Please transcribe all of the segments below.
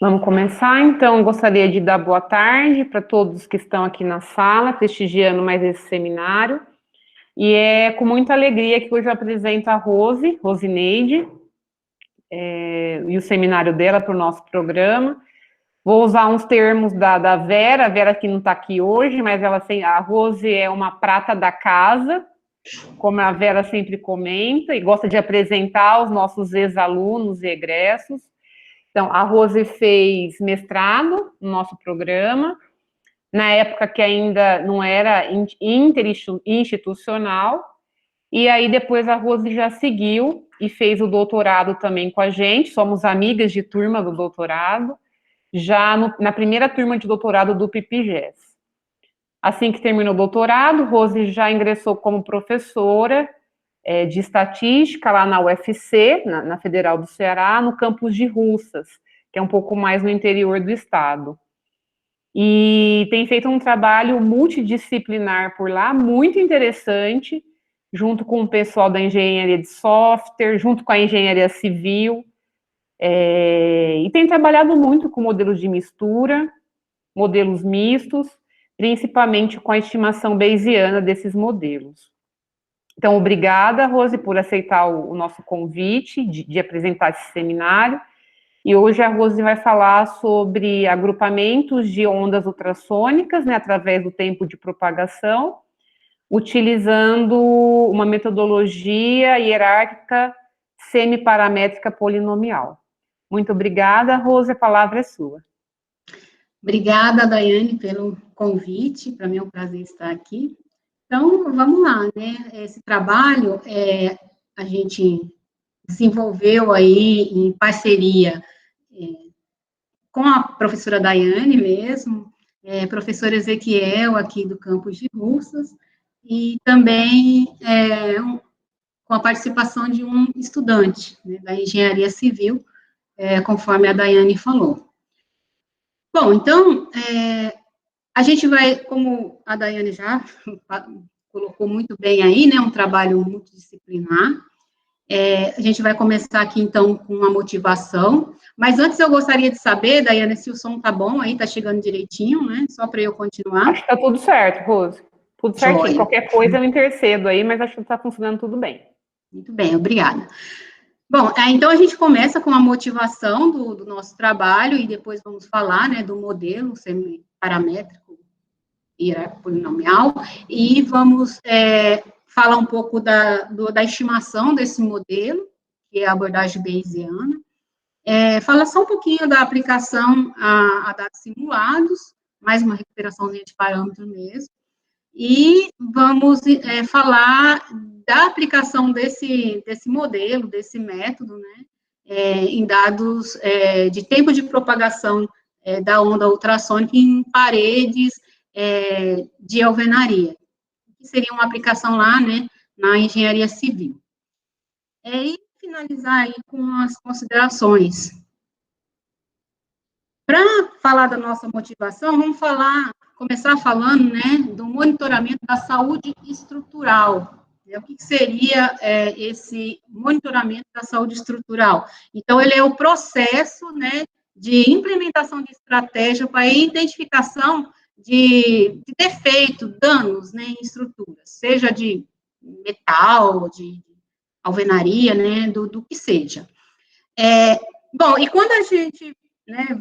Vamos começar, então. Gostaria de dar boa tarde para todos que estão aqui na sala, prestigiando mais esse seminário. E é com muita alegria que hoje eu apresento a Rosineide, e o seminário dela para o nosso programa. Vou usar uns termos da Vera, a Vera que não está aqui hoje, mas a Rose é uma prata da casa, como a Vera sempre comenta, e gosta de apresentar os nossos ex-alunos e egressos. Então, a Rose fez mestrado no nosso programa, na época que ainda não era interinstitucional, e aí depois a Rose já seguiu e fez o doutorado também com a gente, somos amigas de turma do doutorado, já na primeira turma de doutorado do PIPGES. Assim que terminou o doutorado, Rose já ingressou como professora de estatística lá na UFC, na Federal do Ceará, no campus de Russas, que é um pouco mais no interior do estado. E tem feito um trabalho multidisciplinar por lá, muito interessante, junto com o pessoal da engenharia de software, junto com a engenharia civil, e tem trabalhado muito com modelos de mistura, modelos mistos, principalmente com a estimação bayesiana desses modelos. Então, obrigada, Rose, por aceitar o nosso convite de apresentar esse seminário. E hoje a Rose vai falar sobre agrupamentos de ondas ultrassônicas, né, através do tempo de propagação, utilizando uma metodologia hierárquica semiparamétrica polinomial. Muito obrigada, Rose, a palavra é sua. Obrigada, Daiane, pelo convite, para mim é um prazer estar aqui. Então, vamos lá, né? Esse trabalho a gente desenvolveu aí em parceria com a professora Daiane mesmo, professor Ezequiel, aqui do campus de Russas, e também com a participação de um estudante, né, da engenharia civil, conforme a Daiane falou. Bom, então, a gente vai, como a Daiane já colocou muito bem aí, né, um trabalho multidisciplinar. A gente vai começar aqui, então, com uma motivação, mas antes eu gostaria de saber, Daiane, se o som tá bom aí, tá chegando direitinho, né, só para eu continuar. Acho que tá tudo certo, Rose, tudo certinho. Joia. Qualquer coisa eu intercedo aí, mas acho que tá funcionando tudo bem. Muito bem, obrigada. Bom, então a gente começa com a motivação do nosso trabalho e depois vamos falar, né, do modelo semiparamétrico hierárquico polinomial e vamos falar um pouco da estimação desse modelo, que é a abordagem bayesiana, falar só um pouquinho da aplicação a dados simulados, mais uma recuperaçãozinha de parâmetro mesmo, e vamos falar da aplicação desse modelo, desse método, né, em dados de tempo de propagação da onda ultrassônica em paredes de alvenaria, que seria uma aplicação lá, né, na engenharia civil. E finalizar aí com as considerações. Para falar da nossa motivação, vamos começar falando, né, do monitoramento da saúde estrutural. O que seria esse monitoramento da saúde estrutural? Então, ele é o processo, né, de implementação de estratégia para a identificação de defeito, danos, né, em estruturas, seja de metal, de alvenaria, né, do que seja. Bom, e quando a gente, né,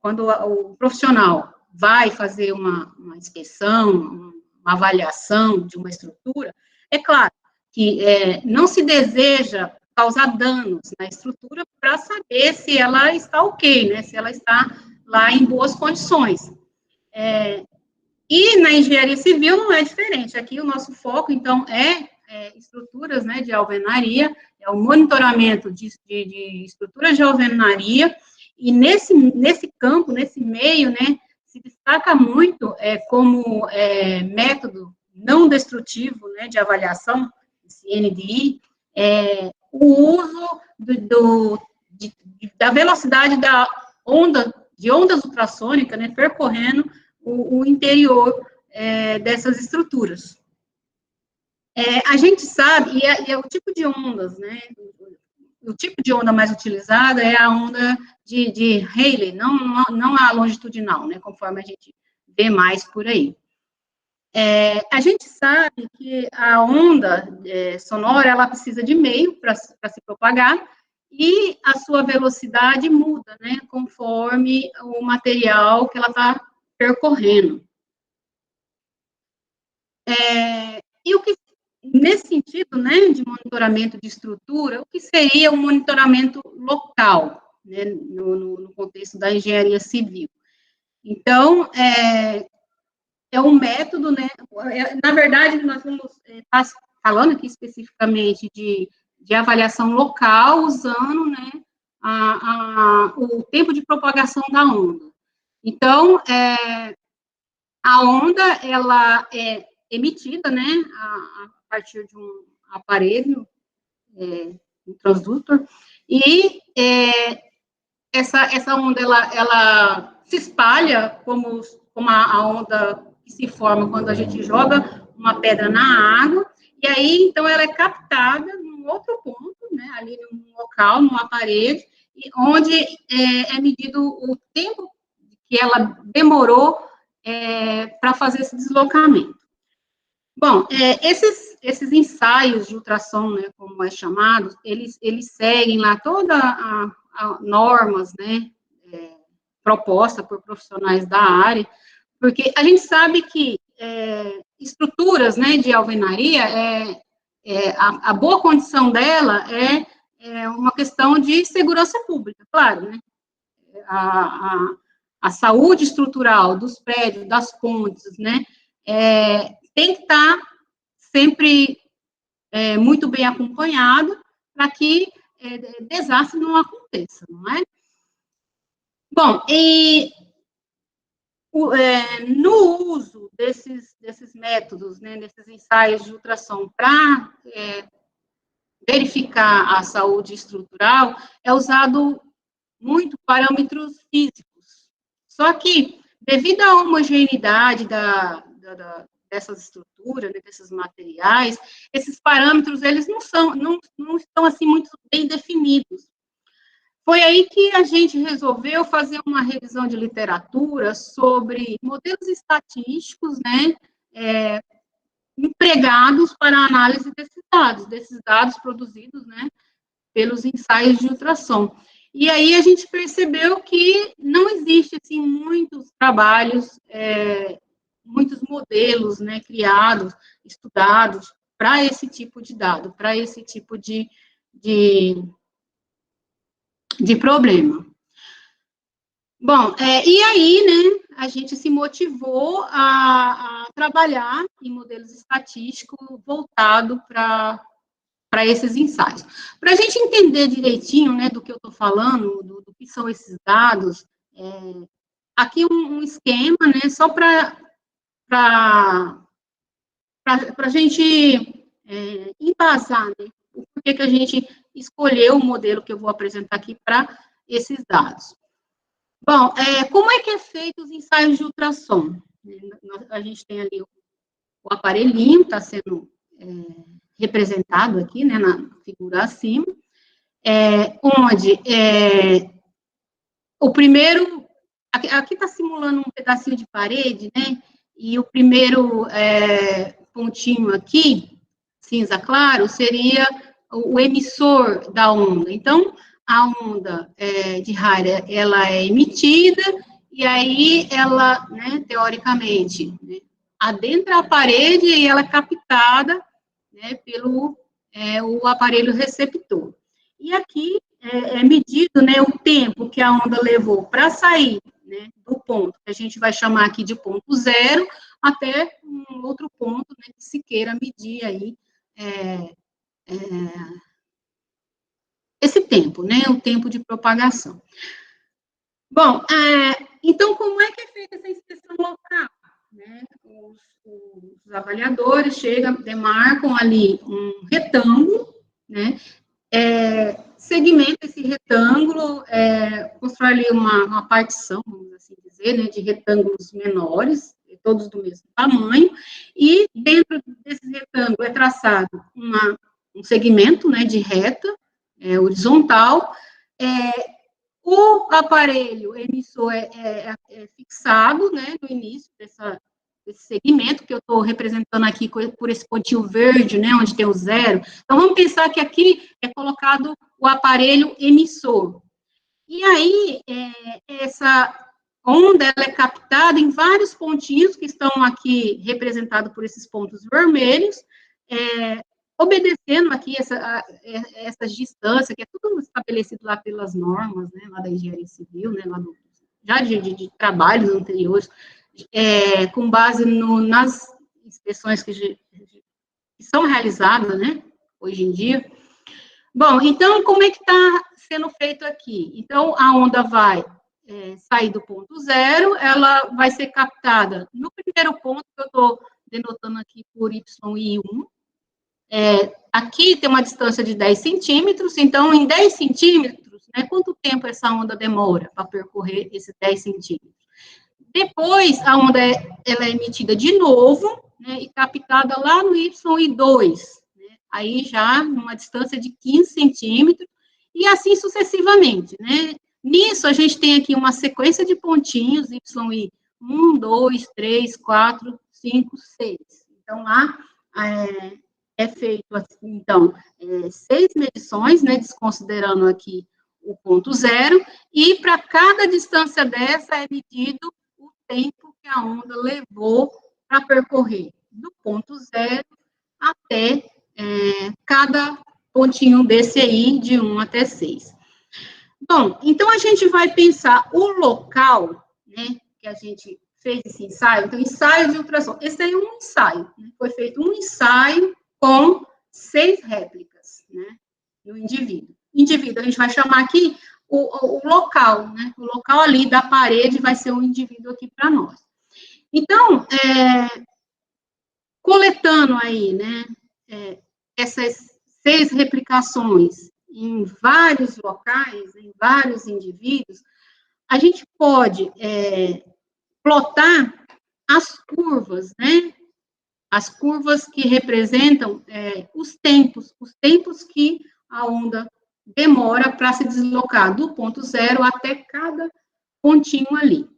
quando o profissional vai fazer uma inspeção, uma avaliação de uma estrutura, é claro que não se deseja causar danos na estrutura para saber se ela está ok, né, se ela está lá em boas condições. E na engenharia civil não é diferente, aqui o nosso foco, então, estruturas, né, de alvenaria, é o monitoramento de estruturas de alvenaria, e nesse campo, nesse meio, né, se destaca muito como método não destrutivo, né, de avaliação, esse NDI, o uso da velocidade de ondas ultrassônicas, né, percorrendo o interior dessas estruturas. A gente sabe, e é o tipo de ondas, né, o tipo de onda mais utilizada é a onda de Rayleigh, não a longitudinal, né, conforme a gente vê mais por aí. A gente sabe que a onda sonora, ela precisa de meio para se propagar, e a sua velocidade muda, né, conforme o material que ela está percorrendo. E o que, nesse sentido, né, de monitoramento de estrutura, o que seria o monitoramento local, né, no contexto da engenharia civil? Então, é um método, né, na verdade, nós vamos estar falando aqui especificamente de avaliação local, usando, né, o tempo de propagação da onda. Então, a onda, ela é emitida, né, a partir de um aparelho, um transdutor, e essa onda, ela se espalha como a onda que se forma quando a gente joga uma pedra na água, e aí, então, ela é captada num outro ponto, né, ali num local, numa parede, onde é medido o tempo que ela demorou para fazer esse deslocamento. Bom, esses ensaios de ultrassom, né, como é chamado, eles seguem lá toda a normas, né, proposta por profissionais da área, porque a gente sabe que estruturas, né, de alvenaria, a boa condição dela é uma questão de segurança pública, claro, né, a saúde estrutural dos prédios, das pontes, né, tem que estar sempre muito bem acompanhado para que desastre não aconteça, não é? Bom, e no uso desses métodos, né, desses ensaios de ultrassom para verificar a saúde estrutural, é usado muito parâmetros físicos. Só que, devido à homogeneidade dessas estruturas, né, desses materiais, esses parâmetros, eles não estão, assim, muito bem definidos. Foi aí que a gente resolveu fazer uma revisão de literatura sobre modelos estatísticos, né, empregados para a análise desses dados produzidos, né, pelos ensaios de ultrassom. E aí a gente percebeu que não existe, assim, muitos trabalhos, muitos modelos, né, criados, estudados para esse tipo de dado, para esse tipo de problema. Bom, e aí, né, a gente se motivou a trabalhar em modelos estatísticos voltado para esses ensaios. Para a gente entender direitinho, né, do que eu estou falando, do que são esses dados, aqui um esquema, né, só para a gente embasar, né, o porquê que a gente escolheu o modelo que eu vou apresentar aqui para esses dados. Bom, como é que é feito os ensaios de ultrassom? A gente tem ali o aparelhinho, está sendo representado aqui, né, na figura acima, onde o primeiro, aqui está simulando um pedacinho de parede, né, e o primeiro pontinho aqui, cinza claro, seria o emissor da onda. Então, a onda de Raia, ela é emitida, e aí ela, né, teoricamente, né, adentra a parede e ela é captada, né, pelo o aparelho receptor. E aqui é medido, né, o tempo que a onda levou para sair, né, do ponto, que a gente vai chamar aqui de ponto zero, até um outro ponto, né, que se queira medir aí esse tempo, né, o tempo de propagação. Bom, então, como é que é feita essa inspeção local? Né? Os avaliadores chegam, demarcam ali um retângulo, né, segmenta esse retângulo, constrói ali uma partição, vamos assim dizer, né, de retângulos menores, todos do mesmo tamanho, e dentro desse retângulo é traçado um segmento, né, de reta, horizontal. O aparelho emissor é fixado, né, no início desse segmento, que eu estou representando aqui por esse pontinho verde, né, onde tem o 0. Então, vamos pensar que aqui é colocado o aparelho emissor. E aí, essa onda, ela é captada em vários pontinhos que estão aqui representados por esses pontos vermelhos, obedecendo aqui essas distâncias, que é tudo estabelecido lá pelas normas, né, lá da engenharia civil, né, lá já de trabalhos anteriores, com base nas inspeções que são realizadas, né, hoje em dia. Bom, então, como é que está sendo feito aqui? Então, a onda vai sair do ponto 0, ela vai ser captada no primeiro ponto, que eu estou denotando aqui por YI1. Aqui tem uma distância de 10 centímetros, então, em 10 centímetros, né, quanto tempo essa onda demora para percorrer esses 10 centímetros? Depois, a onda ela é emitida de novo, né, e captada lá no YI2, né, aí já numa distância de 15 centímetros, e assim sucessivamente, né. Nisso, a gente tem aqui uma sequência de pontinhos, YI 1, 2, 3, 4, 5, 6. Então, lá feito, assim, então, 6 medições, né, desconsiderando aqui o ponto 0, e para cada distância dessa é medido o tempo que a onda levou para percorrer do ponto 0 até cada pontinho desse aí, de 1 até 6. Bom, então a gente vai pensar o local, né, que a gente fez esse ensaio. Então, ensaio de ultrassom. Esse aí é um ensaio, né, foi feito um ensaio com 6 réplicas, né, no indivíduo. Indivíduo, a gente vai chamar aqui o local, né, o local ali da parede vai ser o indivíduo aqui para nós. Então, coletando aí, né, essas 6 replicações em vários locais, em vários indivíduos, a gente pode plotar as curvas, né, as curvas que representam os tempos que a onda demora para se deslocar do ponto 0 até cada pontinho ali.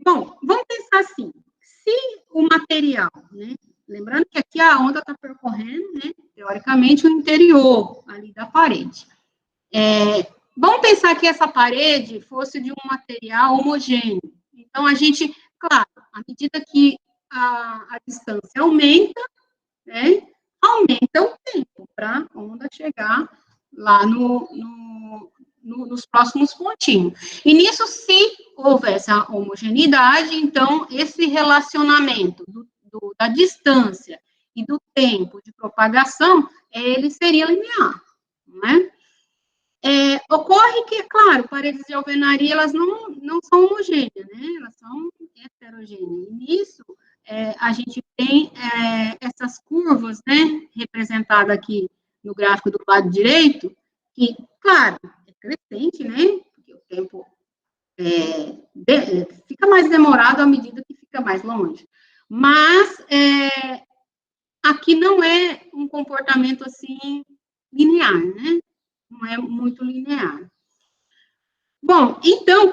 Bom, vamos pensar assim, se o material, né, lembrando que aqui a onda está percorrendo, né, teoricamente, o interior ali da parede. Vamos pensar que essa parede fosse de um material homogêneo. Então, a gente, claro, à medida que a distância aumenta, né, aumenta o tempo para a onda chegar lá nos próximos pontinhos. E nisso, se houvesse a homogeneidade, então, esse relacionamento da distância e do tempo de propagação, ele seria linear, não é? Ocorre que, claro, paredes de alvenaria, elas não são homogêneas, né? Elas são heterogêneas. E nisso, a gente tem essas curvas, né, representadas aqui no gráfico do lado direito, que, claro, é crescente, né? Porque o tempo fica mais demorado à medida que fica mais longe. Mas aqui não é um comportamento, assim, linear, né? Não é muito linear. Bom, então,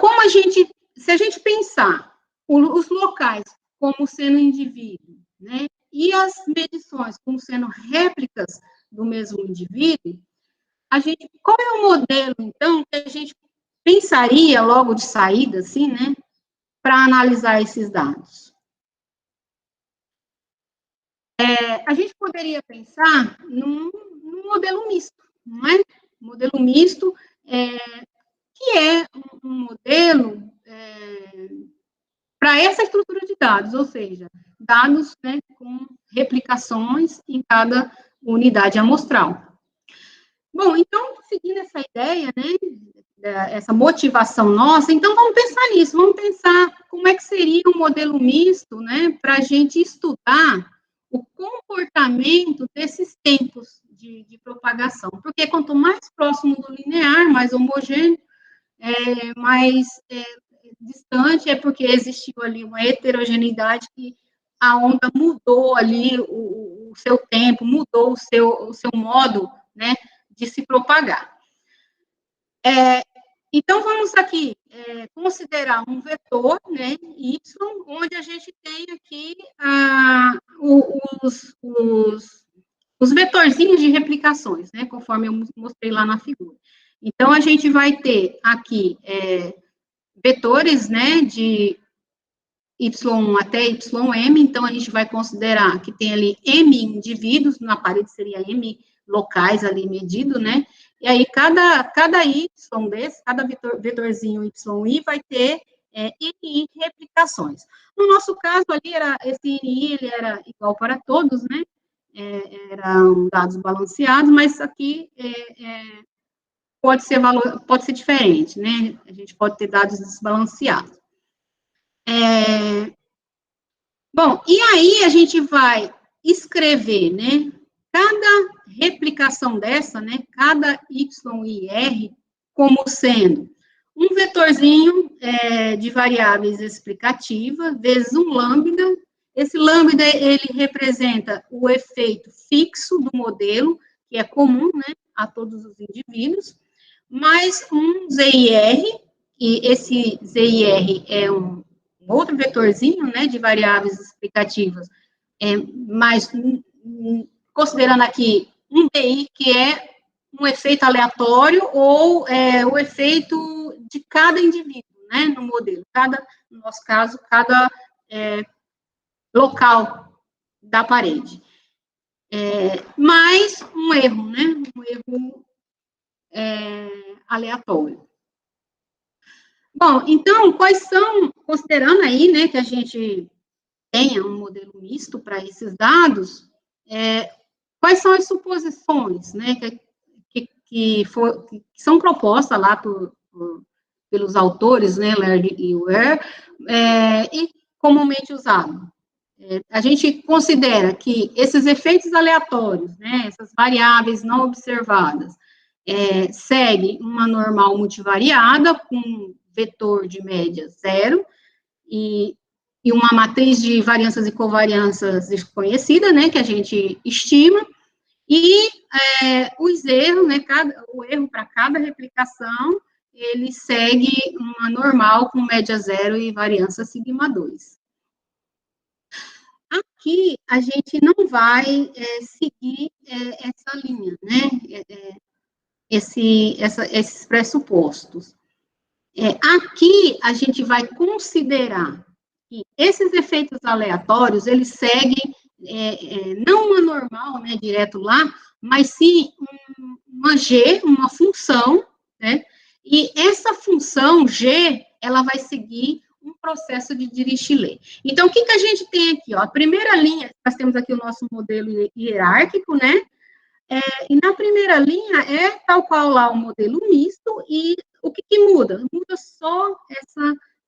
se a gente pensar os locais como sendo indivíduo, né, e as medições como sendo réplicas do mesmo indivíduo, qual é o modelo, então, que a gente pensaria logo de saída, assim, né, para analisar esses dados? A gente poderia pensar num modelo misto, não é? Modelo misto, que é um modelo para essa estrutura de dados, ou seja, dados, né, com replicações em cada unidade amostral. Bom, então, seguindo essa ideia, né, essa motivação nossa, então vamos pensar nisso, vamos pensar como é que seria um modelo misto, né, para a gente estudar o comportamento desses tempos de propagação, porque quanto mais próximo do linear, mais homogêneo, mais distante, é porque existiu ali uma heterogeneidade que a onda mudou ali o seu tempo, mudou o seu modo, né, de se propagar. Então, vamos aqui considerar um vetor, né, y, onde a gente tem aqui os vetorzinhos de replicações, né, conforme eu mostrei lá na figura. Então, a gente vai ter aqui vetores, né, de Y1 até YM, então a gente vai considerar que tem ali M indivíduos, na parede seria M locais ali medido, né, e aí cada Y desse, cada vetorzinho YI vai ter NI replicações. No nosso caso ali, esse NI, ele era igual para todos, né, eram dados balanceados, mas aqui pode ser diferente, né, a gente pode ter dados desbalanceados. Bom, e aí a gente vai escrever, né, cada replicação dessa, né, cada YIR, como sendo um vetorzinho de variáveis explicativa, vezes um lambda. Esse lambda, ele representa o efeito fixo do modelo, que é comum, né, a todos os indivíduos, mais um ZIR, e esse ZIR é um outro vetorzinho, né, de variáveis explicativas, mas considerando aqui um DI, que é um efeito aleatório, ou o efeito de cada indivíduo, né, no modelo, no nosso caso, cada local da parede. Mais um erro, né, um erro aleatório. Bom, então, quais são, considerando aí, né, que a gente tenha um modelo misto para esses dados, quais são as suposições, né, que são propostas lá pelos autores, né, Laird e Ware, e comumente usado. A gente considera que esses efeitos aleatórios, né, essas variáveis não observadas, segue uma normal multivariada com vetor de média 0 e uma matriz de variâncias e covariâncias desconhecida, né, que a gente estima, e os erros, né, o erro para cada replicação, ele segue uma normal com média 0 e variância sigma 2. Aqui, a gente não vai seguir essa linha, né, esses pressupostos. Aqui, a gente vai considerar que esses efeitos aleatórios, eles seguem, não uma normal, né, direto lá, mas sim uma G, uma função, né, e essa função G, ela vai seguir um processo de Dirichlet. Então, o que a gente tem aqui, ó? A primeira linha, nós temos aqui o nosso modelo hierárquico, né, e na primeira linha tal qual lá o modelo misto, e o que muda? Muda só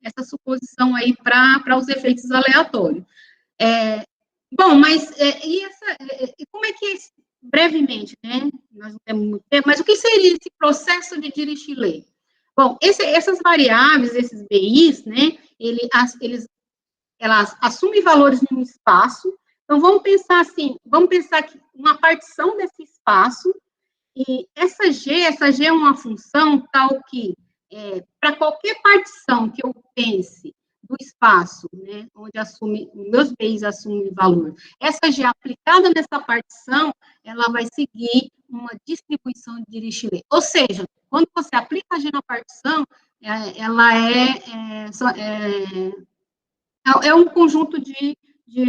essa suposição aí para os efeitos aleatórios. Bom, mas como é que é brevemente, né? Nós não temos muito tempo, mas o que seria esse processo de Dirichlet? Bom, essas variáveis, esses BIs, né? Elas assumem valores num espaço. Então, vamos pensar assim, que uma partição desse espaço, e essa G é uma função tal que, para qualquer partição que eu pense do espaço, né, onde meus BIs assumem valor, essa G aplicada nessa partição, ela vai seguir uma distribuição de Dirichlet. Ou seja, quando você aplica a G na partição, ela é um conjunto de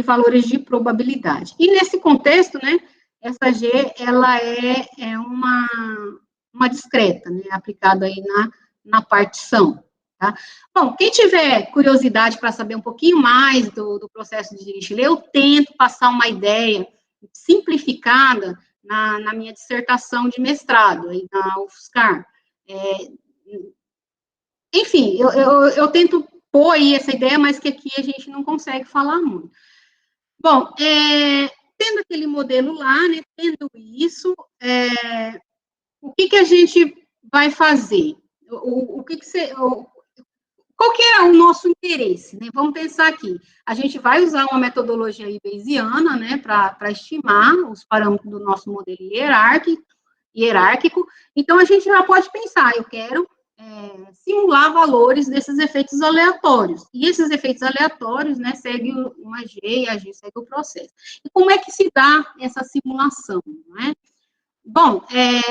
valores de probabilidade. E nesse contexto, né, essa G, ela é uma discreta, né, aplicada aí na partição, tá? Bom, quem tiver curiosidade para saber um pouquinho mais do processo de Dirichlet, eu tento passar uma ideia simplificada na minha dissertação de mestrado, aí na UFSCar. Enfim, eu tento pôr aí essa ideia, mas que aqui a gente não consegue falar muito. Bom, tendo aquele modelo lá, né, tendo isso, o que a gente vai fazer? Qual que é o nosso interesse, né? Vamos pensar aqui. A gente vai usar uma metodologia bayesiana, né, para estimar os parâmetros do nosso modelo hierárquico, hierárquico. Então, a gente já pode pensar, eu quero simular valores desses efeitos aleatórios. E esses efeitos aleatórios, né, seguem uma G e a G segue o processo. E como é que se dá essa simulação, né? Bom,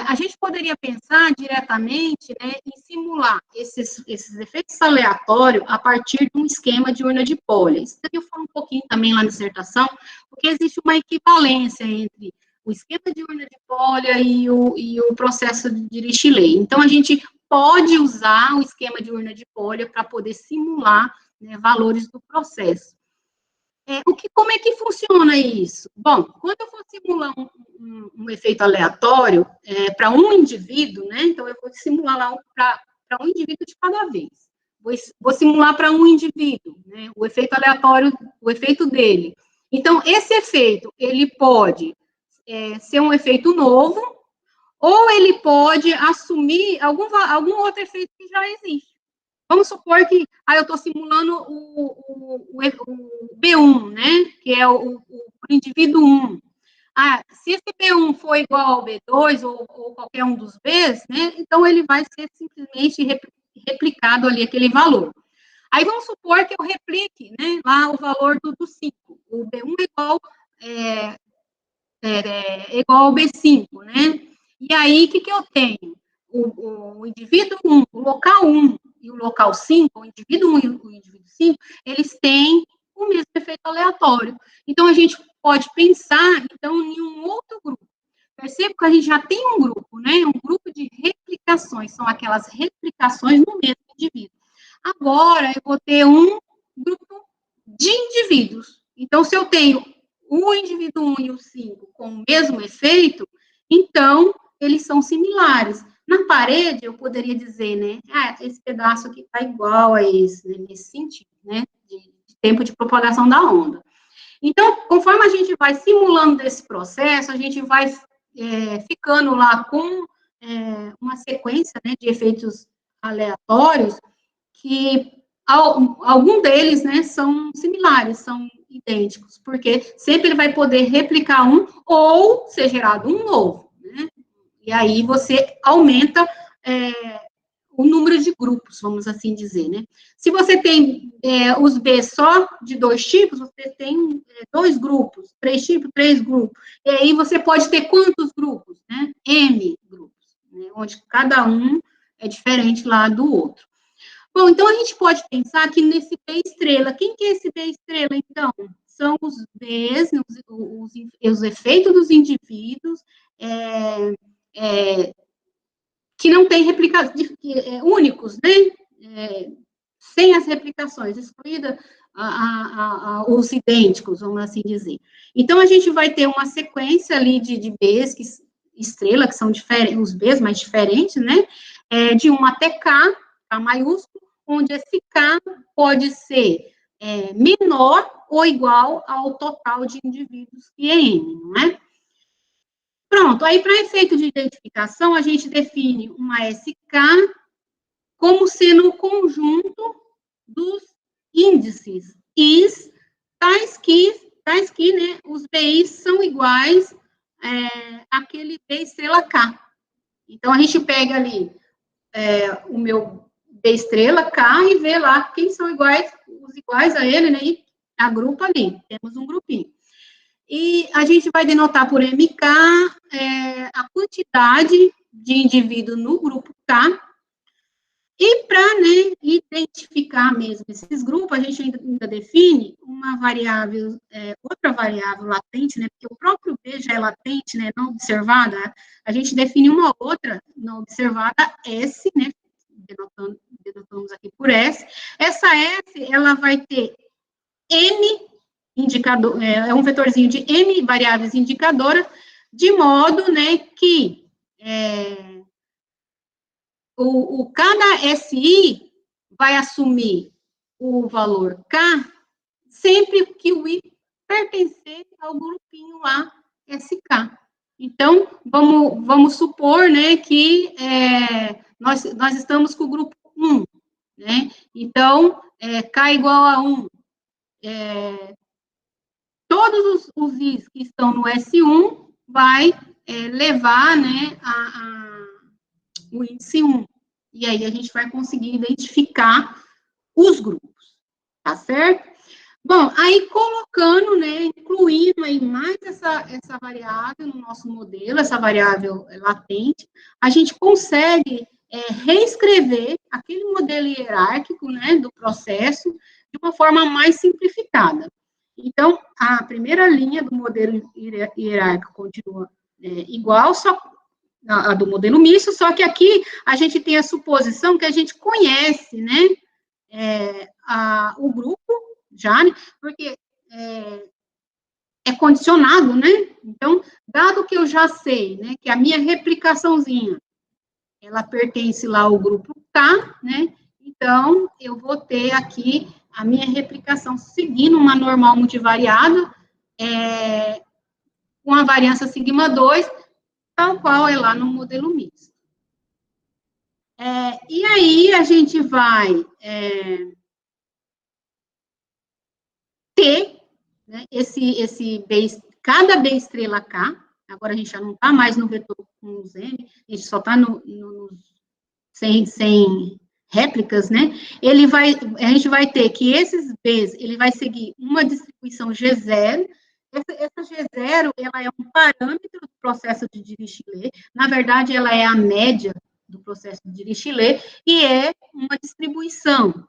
a gente poderia pensar diretamente, né, em simular esses efeitos aleatórios a partir de um esquema de urna de Polya. Isso eu falo um pouquinho também lá na dissertação, porque existe uma equivalência entre o esquema de urna de Polya e o processo de Dirichlet. Então, a gente pode usar o esquema de urna de Polya para poder simular, né, valores do processo. Como é que funciona isso? Bom, quando eu for simular um efeito aleatório para um indivíduo, né, então eu vou simular lá para um indivíduo de cada vez. Vou simular para um indivíduo, né, o efeito aleatório, o efeito dele. Então, esse efeito, ele pode ser um efeito novo, ou ele pode assumir algum outro efeito que já existe. Vamos supor que eu estou simulando o B1, né? Que é o indivíduo 1. Se esse B1 for igual ao B2 ou qualquer um dos Bs, né? Então ele vai ser simplesmente replicado ali aquele valor. Aí vamos supor que eu replique, né? Lá o valor do 5. O B1 é igual ao B5, né? E aí, o que eu tenho? O indivíduo 1, o local 1 e o local 5, o indivíduo 1 e o indivíduo 5, eles têm o mesmo efeito aleatório. Então, a gente pode pensar, então, em um outro grupo. Perceba que a gente já tem um grupo, né? Um grupo de replicações, são aquelas replicações no mesmo indivíduo. Agora, eu vou ter um grupo de indivíduos. Então, se eu tenho o indivíduo 1 e o 5 com o mesmo efeito, então, eles são similares. Na parede, eu poderia dizer, né, esse pedaço aqui está igual a esse, né, nesse sentido, né, de tempo de propagação da onda. Então, conforme a gente vai simulando esse processo, a gente vai ficando lá com uma sequência, né, de efeitos aleatórios, que algum deles, né, são similares, são idênticos, porque sempre ele vai poder replicar um ou ser gerado um novo, né? E aí você aumenta o número de grupos, vamos assim dizer, né? Se você tem os B só de 2 tipos, você tem 2 grupos, 3 tipos, 3 grupos. E aí você pode ter quantos grupos, né? M grupos, né? Onde cada um é diferente lá do outro. Bom, então a gente pode pensar que nesse B estrela, quem que é esse B estrela, então? São os Bs, os efeitos dos indivíduos, que não têm únicos, né? Sem as replicações, excluída os idênticos, vamos assim dizer. Então, a gente vai ter uma sequência ali de Bs, estrela, que são os Bs mais diferentes, né? De 1 até K maiúsculo, onde esse K pode ser menor ou igual ao total de indivíduos que é N, não é? Pronto, aí para efeito de identificação, a gente define uma SK como sendo o conjunto dos índices Is, tais que, né, os BIs são iguais àquele B estrela K. Então, a gente pega ali o meu B estrela K e vê lá quem são os iguais a ele, né, e agrupa ali, temos um grupinho. E a gente vai denotar por MK a quantidade de indivíduos no grupo K. E para, né, identificar mesmo esses grupos, a gente ainda define uma variável, outra variável latente, né, porque o próprio B já é latente, né, não observada, a gente define uma outra não observada, S, né, denotamos aqui por S. Essa S, ela vai ter N indicador, um vetorzinho de N variáveis indicadoras, de modo, né, que cada SI vai assumir o valor K sempre que o I pertencer ao grupinho lá SK. Então, vamos supor, né, que nós estamos com o grupo 1, né? Então, K igual a 1. Todos os Is que estão no S1 vai levar, né, o índice 1. E aí a gente vai conseguir identificar os grupos, tá certo? Bom, aí colocando, né, incluindo aí mais essa variável no nosso modelo, essa variável latente, a gente consegue reescrever aquele modelo hierárquico, né, do processo de uma forma mais simplificada. Então, a primeira linha do modelo hierárquico continua igual, só a do modelo misto, só que aqui a gente tem a suposição que a gente conhece, né, o grupo já, né, porque é condicionado, né, então, dado que eu já sei, né, que a minha replicaçãozinha, ela pertence lá ao grupo K, né, então, eu vou ter aqui a minha replicação seguindo uma normal multivariada, com a variância sigma 2, tal qual é lá no modelo misto. E aí, a gente vai ter, né, cada B estrela K, agora a gente já não está mais no vetor com os M, a gente só está sem réplicas, né? A gente vai ter que esses Bs, ele vai seguir uma distribuição G0. Essa G0, ela é um parâmetro do processo de Dirichlet. Na verdade, ela é a média do processo de Dirichlet e é uma distribuição.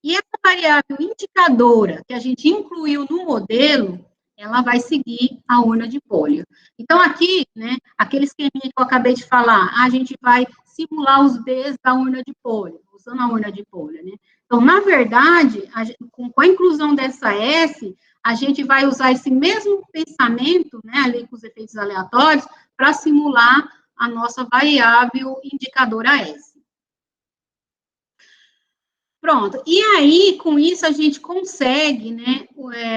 E essa variável indicadora que a gente incluiu no modelo, ela vai seguir a urna de Polya. Então, aqui, né, aquele esqueminha que eu acabei de falar, a gente vai simular os Bs da urna de Polya, usando a urna de Polya, né? Então, na verdade, com a inclusão dessa S, a gente vai usar esse mesmo pensamento, né, ali com os efeitos aleatórios, para simular a nossa variável indicadora S. Pronto, e aí, com isso, a gente consegue, né,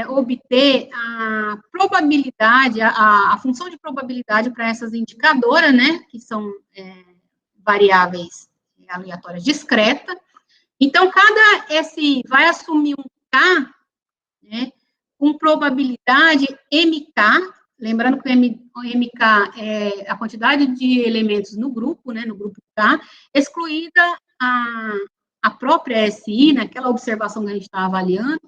obter a probabilidade, a função de probabilidade para essas indicadoras, né, que são variáveis aleatórias discretas. Então, cada SI vai assumir um K, né, com probabilidade MK, lembrando que o MK é a quantidade de elementos no grupo, né, no grupo K, excluída a própria SI, naquela observação que a gente está avaliando,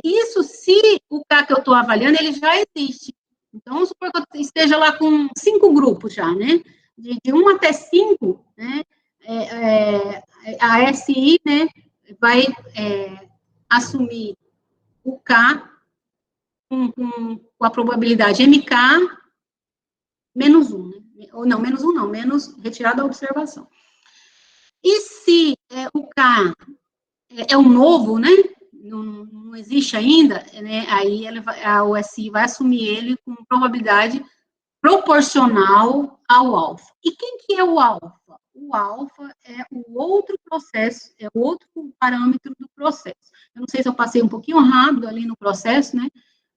isso se o K que eu estou avaliando, ele já existe. Então, vamos supor que eu esteja lá com 5 grupos já, né? De 1 até 5, né? A SI, né, vai assumir o K com a probabilidade MK menos 1, né? Ou não, menos 1 não, menos retirada da observação. E se o K é um novo, né, não existe ainda, né, aí a OSI vai assumir ele com probabilidade proporcional ao alfa. E quem que é o alfa? O alfa é o outro processo, é o outro parâmetro do processo. Eu não sei se eu passei um pouquinho rápido ali no processo, né,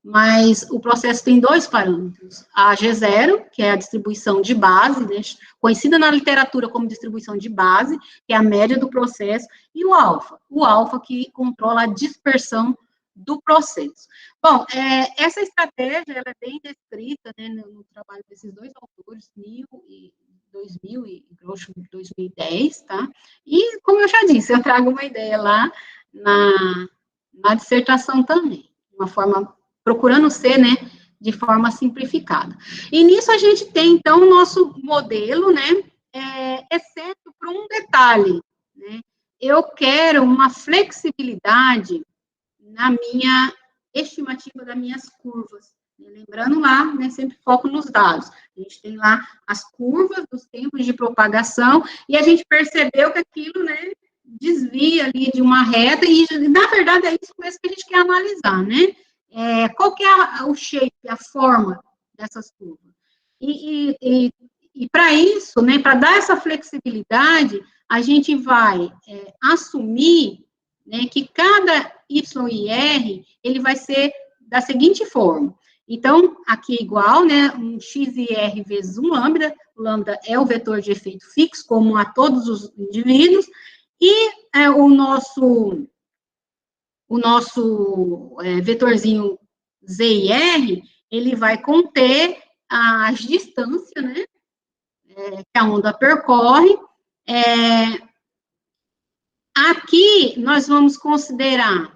mas o processo tem 2 parâmetros, a G0, que é a distribuição de base, né, conhecida na literatura como distribuição de base, que é a média do processo, e o alfa que controla a dispersão do processo. Bom, essa estratégia, ela é bem descrita, né, no trabalho desses 2 autores, 2000 e Groucho, 2010, tá? E, como eu já disse, eu trago uma ideia lá na dissertação também, de uma forma procurando ser, né, de forma simplificada. E nisso a gente tem, então, o nosso modelo, né, exceto por um detalhe, né, eu quero uma flexibilidade na minha estimativa das minhas curvas. Lembrando lá, né, sempre foco nos dados. A gente tem lá as curvas dos tempos de propagação, e a gente percebeu que aquilo, né, desvia ali de uma reta, e, na verdade, é isso mesmo que a gente quer analisar, né? Qual que é o shape, a forma dessas curvas. E para isso, né, para dar essa flexibilidade, a gente vai assumir, né, que cada Y e R, ele vai ser da seguinte forma. Então, aqui é igual, né, um X e R vezes um lambda, o lambda é o vetor de efeito fixo, comum a todos os indivíduos, e o nosso vetorzinho Z e R, ele vai conter as distâncias, né, que a onda percorre. Aqui, nós vamos considerar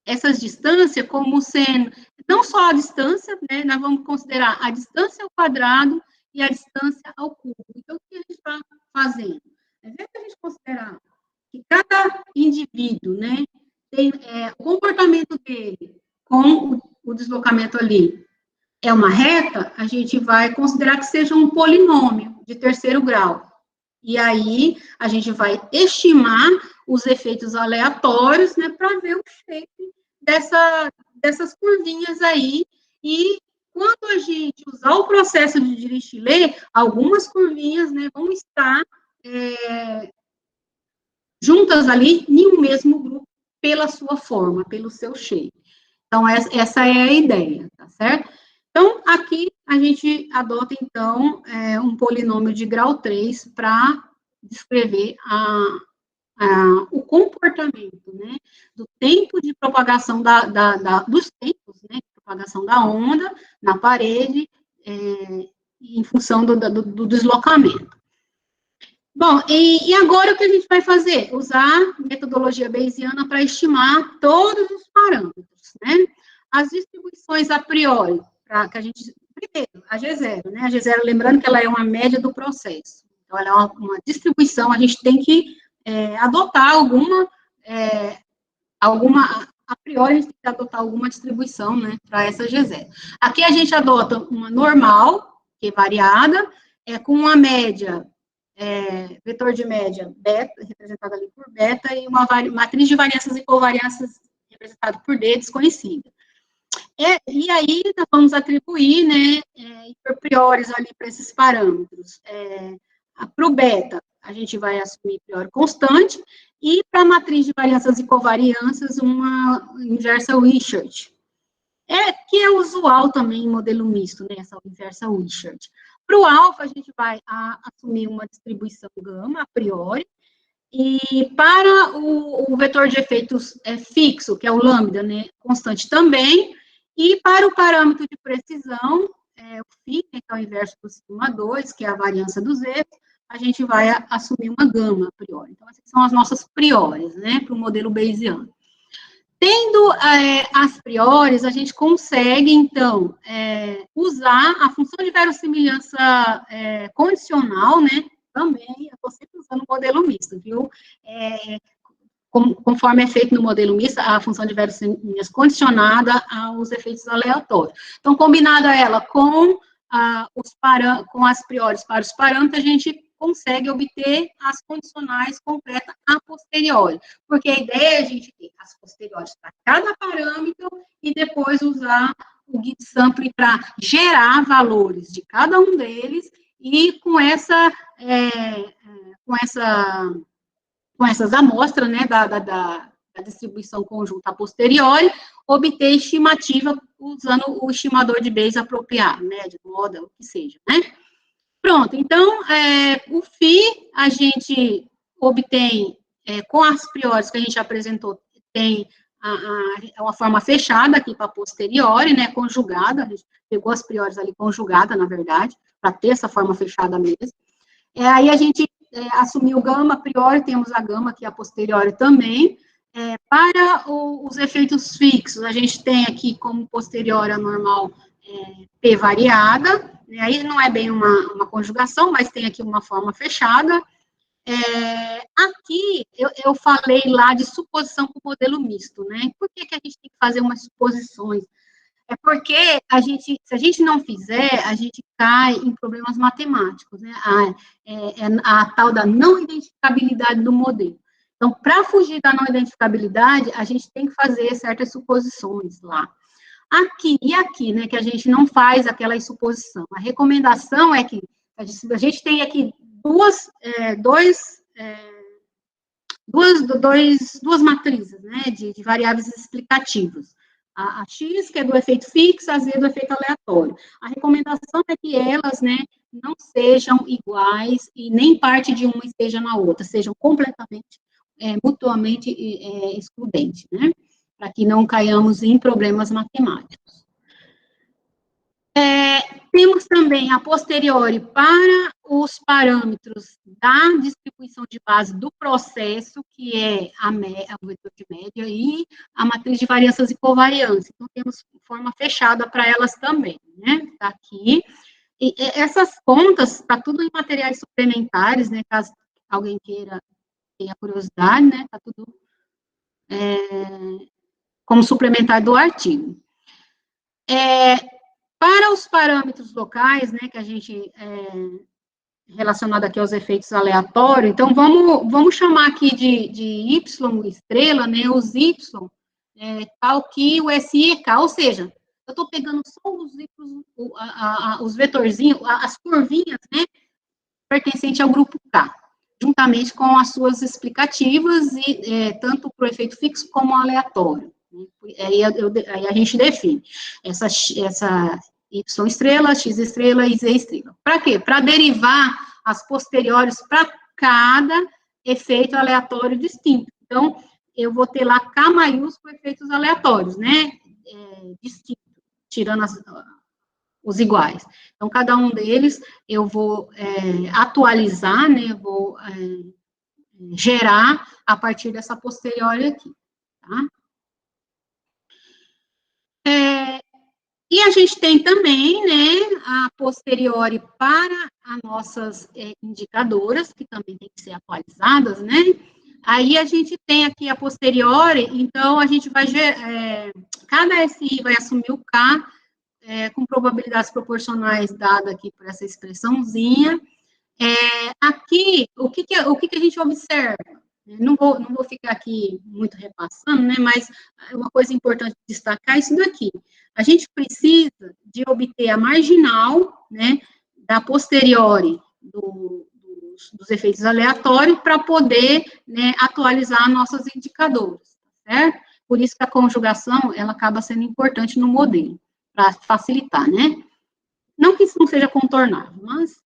essas distâncias como sendo, não só a distância, né, nós vamos considerar a distância ao quadrado e a distância ao cubo. Então, o que a gente está fazendo? Ao invés de a gente considerar que cada indivíduo, né, tem o comportamento dele com o deslocamento ali é uma reta, a gente vai considerar que seja um polinômio de terceiro grau. E aí, a gente vai estimar os efeitos aleatórios, né, para ver o shape dessas curvinhas aí. E quando a gente usar o processo de Dirichlet, algumas curvinhas, né, vão estar juntas ali em um mesmo grupo pela sua forma, pelo seu shape. Então, essa é a ideia, tá certo? Então, aqui a gente adota, então, um polinômio de grau 3 para descrever o comportamento, né, do tempo de propagação dos tempos, né, de propagação da onda na parede, em função do deslocamento. Bom, e agora o que a gente vai fazer? Usar metodologia bayesiana para estimar todos os parâmetros, né? As distribuições a priori, que a gente... Primeiro, a G0, né? A G0, lembrando que ela é uma média do processo. Então, ela é uma distribuição, a gente tem que adotar a priori, a gente tem que adotar alguma distribuição, né, para essa G0. Aqui a gente adota uma normal, que é variada, com uma média, vetor de média beta, representado ali por beta, e uma matriz de variâncias e covariâncias representada por D, desconhecida. E aí, nós vamos atribuir, né, hiperpriores ali para esses parâmetros. Para o beta, a gente vai assumir priori constante, e para a matriz de variâncias e covariâncias, uma inversa Wishart. Que é usual também em modelo misto, né, essa inversa Wishart. Para o alfa, a gente vai assumir uma distribuição gama, a priori, e para o vetor de efeitos fixo, que é o lambda, né, constante também, e para o parâmetro de precisão, o φ, que é o inverso do sigma 2, que é a variância dos erros, a gente vai assumir uma gama a priori. Então, essas são as nossas priores, né, para o modelo bayesiano. Tendo as priores, a gente consegue, então, usar a função de verossimilhança condicional, né, também, eu estou sempre usando o modelo misto, viu? Conforme é feito no modelo misto, a função de verossimilhança condicionada aos efeitos aleatórios. Então, combinada ela com as priores para os parâmetros, a gente consegue obter as condicionais completas a posteriori, porque a ideia é a gente ter as posteriores para cada parâmetro e depois usar o git sample para gerar valores de cada um deles e com essas amostras, né, da distribuição conjunta a posteriori, obter estimativa usando o estimador de Bayes apropriado, média, moda, o que seja, né? Pronto, então, o φ a gente obtém, com as priores que a gente apresentou, tem uma forma fechada aqui para posteriori, né, conjugada, a gente pegou as priores ali conjugada, na verdade, para ter essa forma fechada mesmo. Aí a gente assumiu o gama a priori, temos a gama aqui a posteriori também. Para os efeitos fixos, a gente tem aqui como posteriori a normal P variada, aí não é bem uma conjugação, mas tem aqui uma forma fechada. Aqui, eu falei lá de suposição com modelo misto, né? Por que a gente tem que fazer umas suposições? É porque se a gente não fizer, a gente cai em problemas matemáticos, né? A tal da não identificabilidade do modelo. Então, para fugir da não identificabilidade, a gente tem que fazer certas suposições lá. Aqui e aqui, né, que a gente não faz aquela suposição. A recomendação é que a gente tem aqui duas matrizes, né, de variáveis explicativas. A X, que é do efeito fixo, a Z do efeito aleatório. A recomendação é que elas, né, não sejam iguais e nem parte de uma esteja na outra, sejam completamente, mutuamente excludentes, né, para que não caiamos em problemas matemáticos. Temos também, a posteriori, para os parâmetros da distribuição de base do processo, que é o vetor de média, e a matriz de variâncias e covariância. Então, temos forma fechada para elas também, né? Está aqui. E essas contas, está tudo em materiais suplementares, né? Caso alguém tenha curiosidade, né? Está tudo como suplementar do artigo. Para os parâmetros locais, né, que a gente, relacionado aqui aos efeitos aleatórios, então, vamos chamar aqui de Y estrela, né, os Y, tal que o SI é K, ou seja, eu estou pegando só os Y, os vetorzinhos, as curvinhas, né, pertencentes ao grupo K, juntamente com as suas explicativas, e tanto para o efeito fixo como aleatório. Aí a gente define essa Y estrela, X estrela e Z estrela. Para quê? Para derivar as posteriores para cada efeito aleatório distinto. Então, eu vou ter lá K maiúsculo efeitos aleatórios, né? Distinto, tirando os iguais. Então, cada um deles eu vou atualizar, né? Vou gerar a partir dessa posteriori aqui, tá? E a gente tem também, né, a posteriori para as nossas indicadoras, que também tem que ser atualizadas, né? Aí a gente tem aqui a posteriori, então a gente vai, cada SI vai assumir o K com probabilidades proporcionais dada aqui por essa expressãozinha. Aqui, o que a gente observa? Não vou ficar aqui muito repassando, né, mas uma coisa importante destacar é isso daqui. A gente precisa de obter a marginal, né, da posteriori dos efeitos aleatórios para poder, né, atualizar nossas indicadoras, certo? Por isso que a conjugação, ela acaba sendo importante no modelo, para facilitar, né? Não que isso não seja contornável, mas...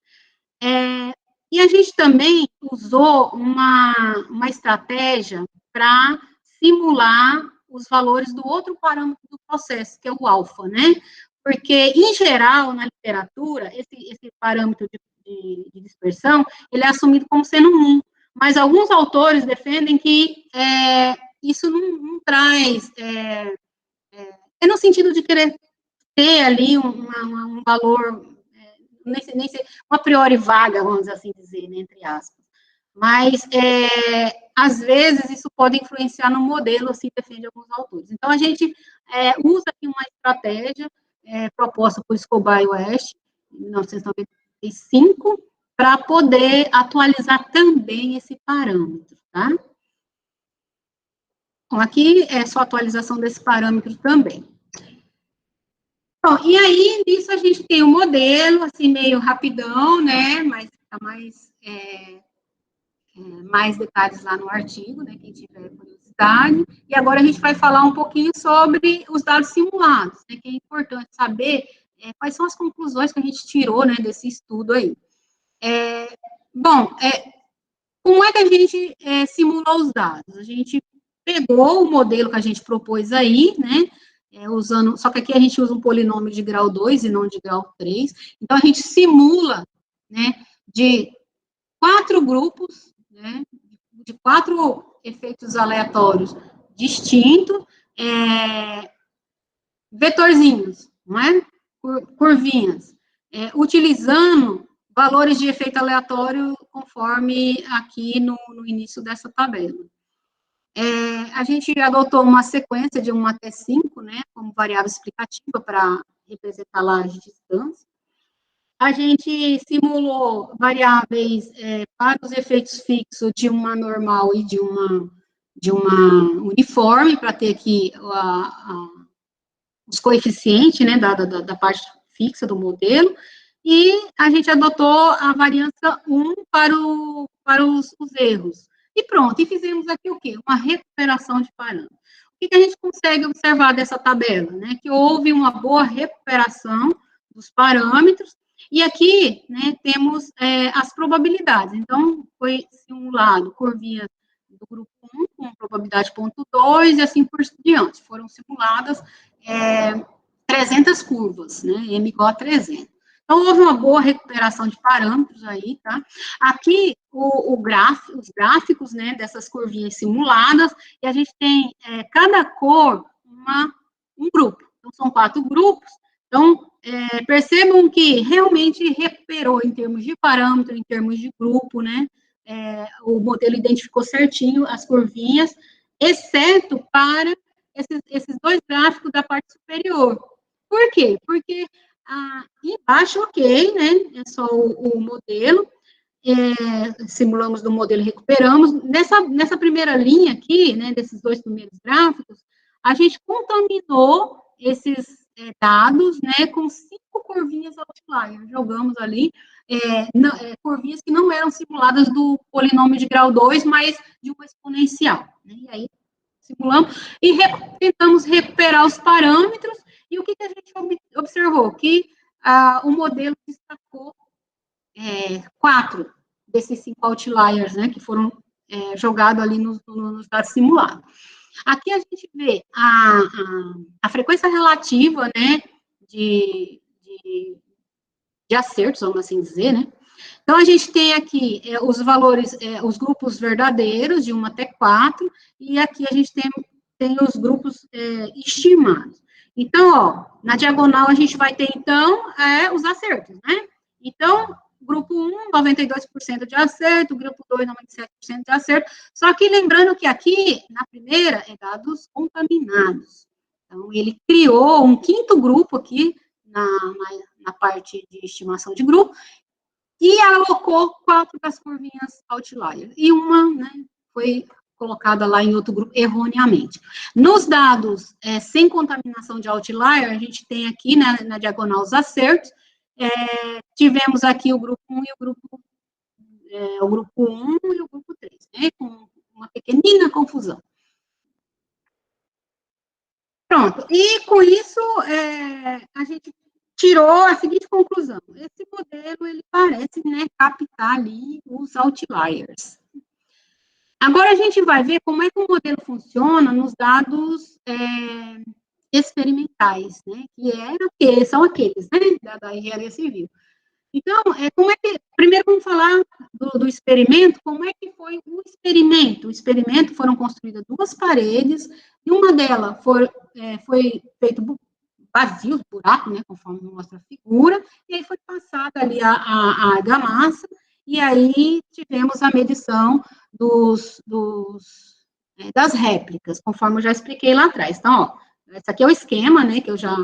E a gente também usou uma estratégia para simular os valores do outro parâmetro do processo, que é o alfa, né? Porque, em geral, na literatura, esse parâmetro de dispersão, ele é assumido como sendo 1, mas alguns autores defendem que isso não traz, no sentido de querer ter ali um valor, nem ser a priori vaga, vamos assim dizer, né, entre aspas. Mas, às vezes, isso pode influenciar no modelo, assim defende alguns autores. Então, a gente usa aqui uma estratégia proposta por Escobar e West, em 1995, para poder atualizar também esse parâmetro, tá? Então, aqui é só atualização desse parâmetro também. Bom, e aí, nisso a gente tem um modelo, assim, meio rapidão, né, mas fica mais detalhes lá no artigo, né, quem tiver curiosidade. E agora a gente vai falar um pouquinho sobre os dados simulados, né, que é importante saber quais são as conclusões que a gente tirou, né, desse estudo aí. Como é que a gente simulou os dados? A gente pegou o modelo que a gente propôs aí, né, só que aqui a gente usa um polinômio de grau 2 e não de grau 3, então a gente simula, né, de 4 grupos, né, de 4 efeitos aleatórios distintos, vetorzinhos, não é? Curvinhas, utilizando valores de efeito aleatório conforme aqui no início dessa tabela. A gente adotou uma sequência de 1 até 5, né, como variável explicativa para representar lá as distâncias. A gente simulou variáveis para os efeitos fixos de uma normal e de uma uniforme, para ter aqui os coeficientes, né, da parte fixa do modelo, e a gente adotou a variância 1 para os erros. E pronto, e fizemos aqui o quê? Uma recuperação de parâmetros. O que a gente consegue observar dessa tabela? Né? Que houve uma boa recuperação dos parâmetros, e aqui, né, temos as probabilidades. Então, foi simulado curvinha do grupo 1 com probabilidade 0,2 e assim por diante. Foram simuladas 300 curvas, né, M igual a 300. Então, houve uma boa recuperação de parâmetros aí, tá? Aqui, os gráficos, né, dessas curvinhas simuladas, e a gente tem cada cor um grupo. Então, são 4 grupos. Então, percebam que realmente recuperou em termos de parâmetro, em termos de grupo, né? O modelo identificou certinho as curvinhas, exceto para esses 2 gráficos da parte superior. Por quê? Porque embaixo, ok, né? É só o modelo, simulamos do modelo e recuperamos. Nessa primeira linha aqui, né, desses 2 primeiros gráficos, a gente contaminou esses dados, né, com 5 curvinhas outlier. Jogamos ali curvinhas que não eram simuladas do polinômio de grau 2, mas de uma exponencial. Né? E aí, simulamos e tentamos recuperar os parâmetros. E o que a gente observou? Que o modelo destacou 4 desses 5 outliers, né, que foram jogados ali nos dados simulados. Aqui a gente vê a frequência relativa, né, de acertos, vamos assim dizer, né. Então, a gente tem aqui os valores, os grupos verdadeiros, de 1 até 4, e aqui a gente tem os grupos estimados. Então, ó, na diagonal a gente vai ter, então, os acertos, né? Então, grupo 1, 92% de acerto, grupo 2, 97% de acerto, só que lembrando que aqui, na primeira, é dados contaminados. Então, ele criou um 5º grupo aqui, na parte de estimação de grupo, e alocou 4 das curvinhas outlier, e uma, né, foi colocada lá em outro grupo erroneamente. Nos dados sem contaminação de outlier, a gente tem aqui, né, na diagonal, os acertos, tivemos aqui o grupo 1 e o grupo 1 e o grupo 3, né, com uma pequenina confusão. Pronto, e com isso, a gente tirou a seguinte conclusão: esse modelo, ele parece, né, captar ali os outliers. Agora, a gente vai ver como é que o modelo funciona nos dados experimentais, né, que são aqueles, né, da engenharia civil. Então, como é que, primeiro vamos falar do experimento, como é que foi o experimento? O experimento foram construídas 2 paredes, e uma delas foi feito vazios, buraco, né, conforme mostra a figura, e aí foi passada ali a argamassa, e aí tivemos a medição das réplicas, conforme eu já expliquei lá atrás. Então, ó, esse aqui é o esquema, né, que eu já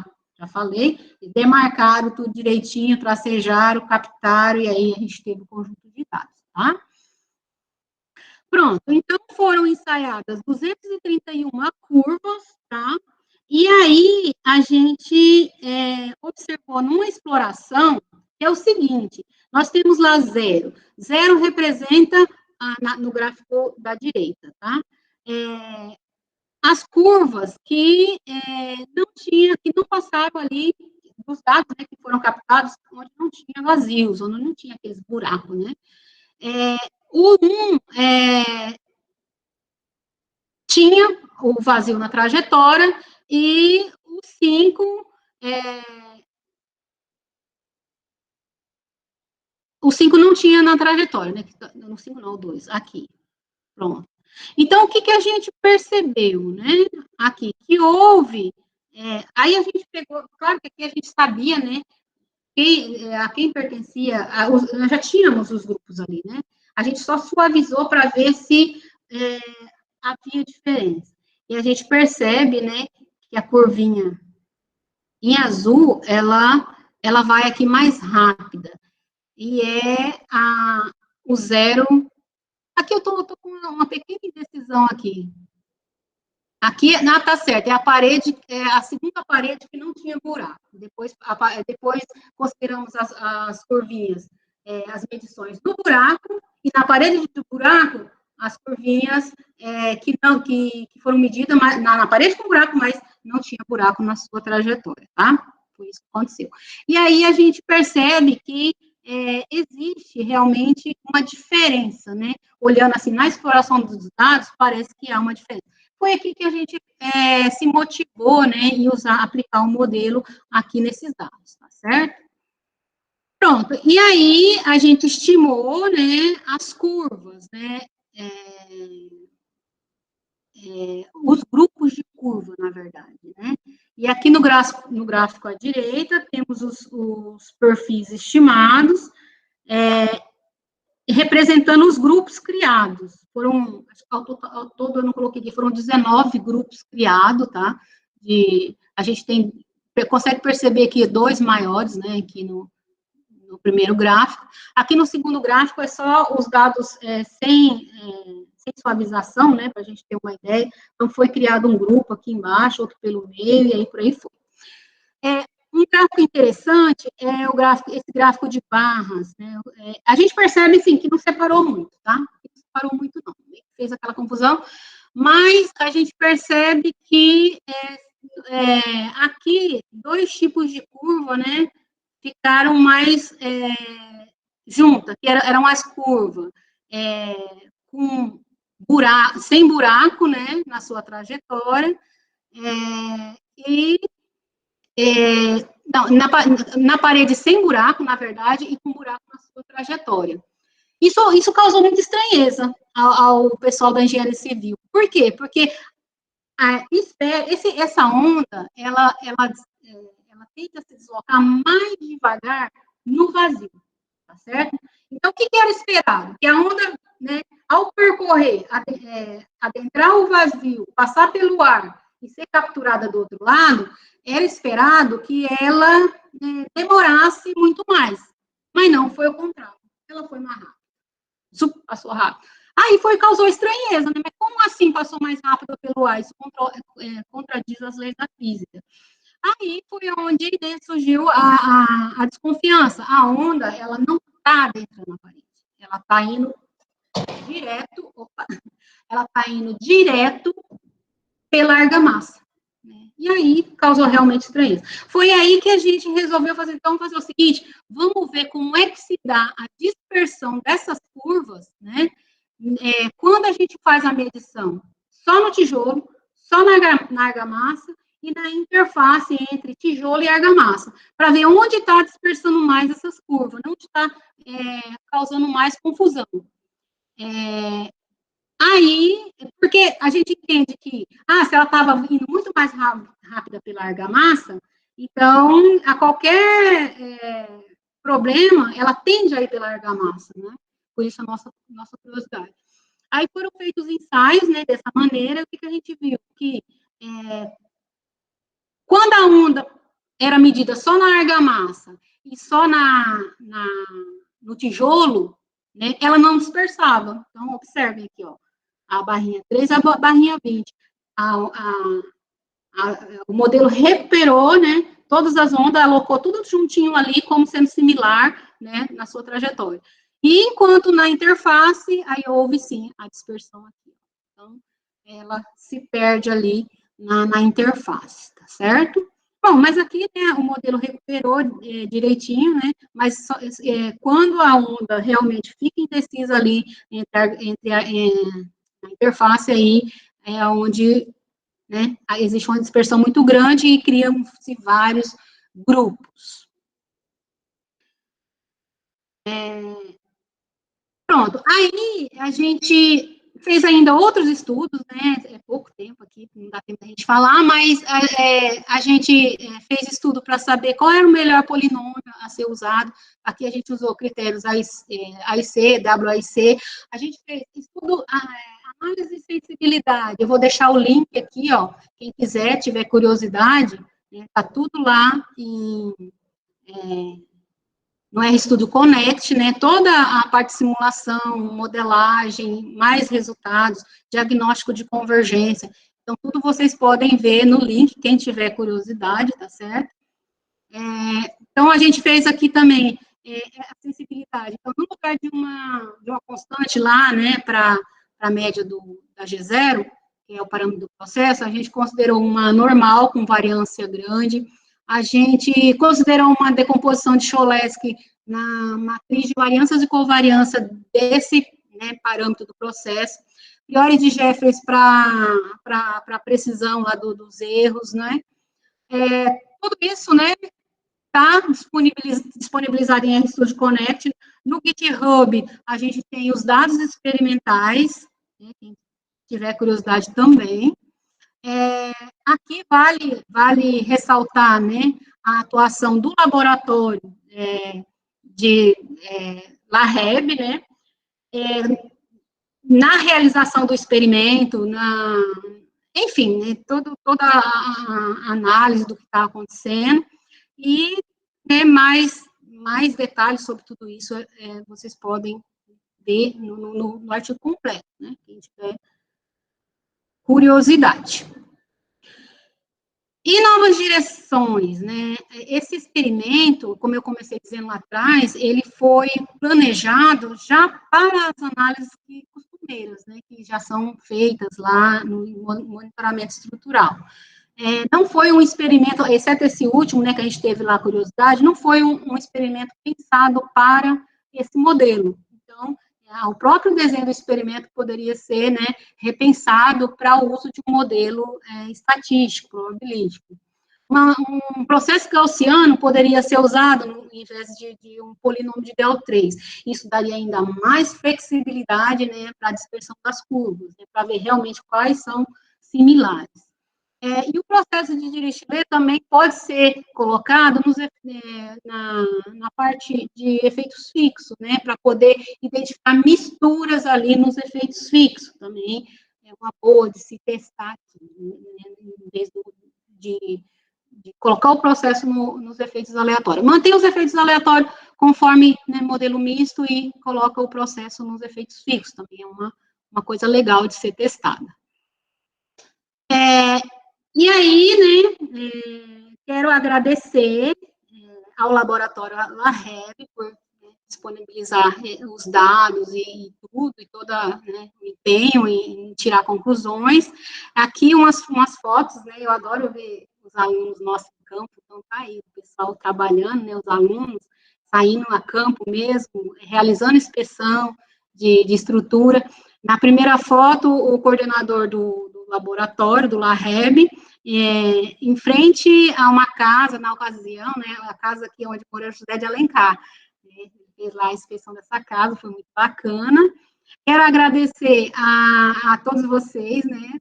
falei, demarcaram tudo direitinho, tracejaram, captaram, e aí a gente teve o conjunto de dados, tá? Pronto, então foram ensaiadas 231 curvas, tá? E aí a gente observou numa exploração, que é o seguinte: nós temos lá 0. 0 representa, no gráfico da direita, tá? As curvas que não passavam ali, dos dados, né, que foram captados, onde não tinha vazios, onde não tinha aqueles buracos, né? O 1 tinha o vazio na trajetória, e o 5 não tinha na trajetória, né? No 5 não, o 2, aqui. Pronto. Então, o que a gente percebeu, né? Aqui, que houve... aí a gente pegou... Claro que aqui a gente sabia, né? A quem pertencia... nós já tínhamos os grupos ali, né? A gente só suavizou para ver se havia diferença. E a gente percebe, né? Que a curvinha em azul, ela vai aqui mais rápida. E o 0... Aqui eu estou com uma pequena indecisão aqui. Aqui, tá certo, é a parede, a segunda parede que não tinha buraco. Depois consideramos as curvinhas, as medições do buraco, e na parede do buraco, as curvinhas que foram medidas na parede com buraco, mas não tinha buraco na sua trajetória, tá? Foi isso que aconteceu. E aí a gente percebe que existe realmente uma diferença, né? Olhando assim, na exploração dos dados, parece que há uma diferença. foi aqui que a gente se motivou, né, em aplicar o modelo aqui nesses dados, tá certo? Pronto, e aí a gente estimou, né, as curvas, né, os grupos de curva, na verdade, né? E aqui no gráfico à direita, temos os perfis estimados, representando os grupos criados. Foram, ao todo eu não coloquei aqui, foram 19 grupos criados, tá? A gente consegue perceber aqui 2 maiores, né, aqui no primeiro gráfico. Aqui no segundo gráfico é só os dados sem suavização, né, para a gente ter uma ideia. Então, foi criado um grupo aqui embaixo, outro pelo meio, e aí por aí foi. Um gráfico interessante é esse gráfico de barras, né? A gente percebe, sim, que não separou muito, tá? Não separou muito, não. Fez aquela confusão, mas a gente percebe que aqui, 2 tipos de curva, né, ficaram mais juntas, que eram as curvas sem buraco, né, na sua trajetória, não, na parede sem buraco, na verdade, e com buraco na sua trajetória. Isso causou muita estranheza ao pessoal da engenharia civil. Por quê? Porque essa onda, ela tende a se deslocar mais devagar no vazio, tá certo? Então, o que era esperado? Que a onda, né, ao percorrer, adentrar o vazio, passar pelo ar e ser capturada do outro lado, era esperado que ela demorasse muito mais. Mas não, foi o contrário. Ela foi mais rápida. Passou rápido. Aí causou estranheza, né? Mas como assim passou mais rápido pelo ar? Isso contradiz as leis da física. Aí foi onde surgiu a desconfiança. A onda, ela não está adentrando a parede. Ela está indo direto, ela está indo direto pela argamassa. E aí, causou realmente estranheza. Foi aí que a gente resolveu fazer o seguinte, vamos ver como é que se dá a dispersão dessas curvas, né, quando a gente faz a medição só no tijolo, só na argamassa e na interface entre tijolo e argamassa, para ver onde está dispersando mais essas curvas, onde está causando mais confusão. Aí, porque a gente entende que, se ela estava indo muito mais rápida pela argamassa, então, a qualquer problema, ela tende a ir pela argamassa, né? Por isso a nossa curiosidade. Aí foram feitos ensaios, né, dessa maneira, o que a gente viu? Que quando a onda era medida só na argamassa e só no tijolo, né, ela não dispersava. Então, observem aqui, ó. A barrinha 3, a barrinha 20. O modelo recuperou, né, todas as ondas, alocou tudo juntinho ali, como sendo similar, né, na sua trajetória. E enquanto na interface, aí houve, sim, a dispersão aqui. Então, ela se perde ali na interface, tá certo? Bom, mas aqui, né, o modelo recuperou direitinho, né, mas quando a onda realmente fica indecisa ali entre a interface, aí é onde, né, existe uma dispersão muito grande e criam-se vários grupos. Pronto, aí a gente fez ainda outros estudos, né, pouco tempo aqui, não dá tempo da gente falar, mas a gente fez estudo para saber qual era o melhor polinômio a ser usado. Aqui a gente usou critérios AIC, WAIC, a gente fez estudo, análise de sensibilidade. Eu vou deixar o link aqui, ó, quem quiser, tiver curiosidade, né, tá tudo lá no RStudio Connect, né, toda a parte de simulação, modelagem, mais resultados, diagnóstico de convergência. Então, tudo vocês podem ver no link, quem tiver curiosidade, tá certo? Então, a gente fez aqui também a sensibilidade. Então, no lugar de uma constante lá, né, para a média da G0, que é o parâmetro do processo, a gente considerou uma normal com variância grande. A gente considerou uma decomposição de Cholesky na matriz de variâncias e covariância né, parâmetro do processo, Priori de Jeffreys para a precisão lá dos erros, né, tudo isso, né, está disponibilizado em RStudio Connect. No GitHub, a gente tem os dados experimentais, né, quem tiver curiosidade também. Aqui vale ressaltar, né, a atuação do laboratório de LAREB, né, na realização do experimento, enfim, né, toda a análise do que está acontecendo, e né, mais detalhes sobre tudo isso vocês podem ver no artigo completo, né, quem tiver curiosidade. E novas direções, né? Esse experimento, como eu comecei dizendo lá atrás, ele foi planejado já para as análises costumeiras, né? Que já são feitas lá no monitoramento estrutural. Não foi um experimento, exceto esse último, né? Que a gente teve lá, curiosidade, não foi um experimento pensado para esse modelo. Então, o próprio desenho do experimento poderia ser, né, repensado para o uso de um modelo estatístico, probabilístico. Um processo gaussiano poderia ser usado em vez de um polinômio de Del3. Isso daria ainda mais flexibilidade, né, para a dispersão das curvas, né, para ver realmente quais são similares. E o processo de Dirichlet também pode ser colocado na parte de efeitos fixos, né, para poder identificar misturas ali nos efeitos fixos, também é uma boa de se testar aqui, né, em vez de colocar o processo nos efeitos aleatórios. Mantém os efeitos aleatórios conforme, né, modelo misto e coloca o processo nos efeitos fixos, também é uma coisa legal de ser testada. E aí, né, quero agradecer ao laboratório LAREB por disponibilizar os dados e tudo, e todo, né, o empenho em tirar conclusões. Aqui umas fotos, né, eu adoro ver os alunos nossos em campo, então tá aí o pessoal trabalhando, né, os alunos saindo a campo mesmo, realizando inspeção de estrutura. Na primeira foto, o coordenador do laboratório, do LAREB, em frente a uma casa, na ocasião, né, a casa aqui onde mora José de Alencar. Ele fez lá a inspeção dessa casa, foi muito bacana. Quero agradecer a todos vocês, né,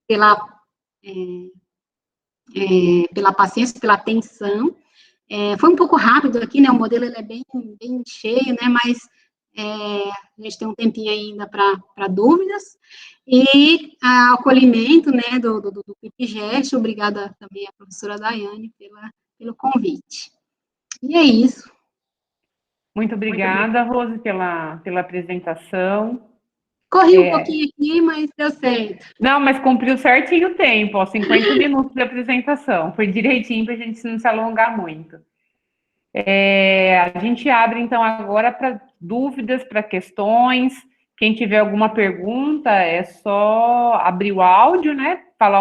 pela paciência, pela atenção. Foi um pouco rápido aqui, né, o modelo ele é bem cheio, né, mas a gente tem um tempinho ainda para dúvidas, e o acolhimento, né, do PIPGEST, obrigada também à professora Daiane pelo convite. E é isso. Muito obrigada, Rose, pela apresentação. Corri um pouquinho aqui, mas deu certo. Não, mas cumpriu certinho o tempo, 50 minutos de apresentação. Foi direitinho para a gente não se alongar muito. A gente abre, então, agora para dúvidas, para questões. Quem tiver alguma pergunta, é só abrir o áudio, né? Falar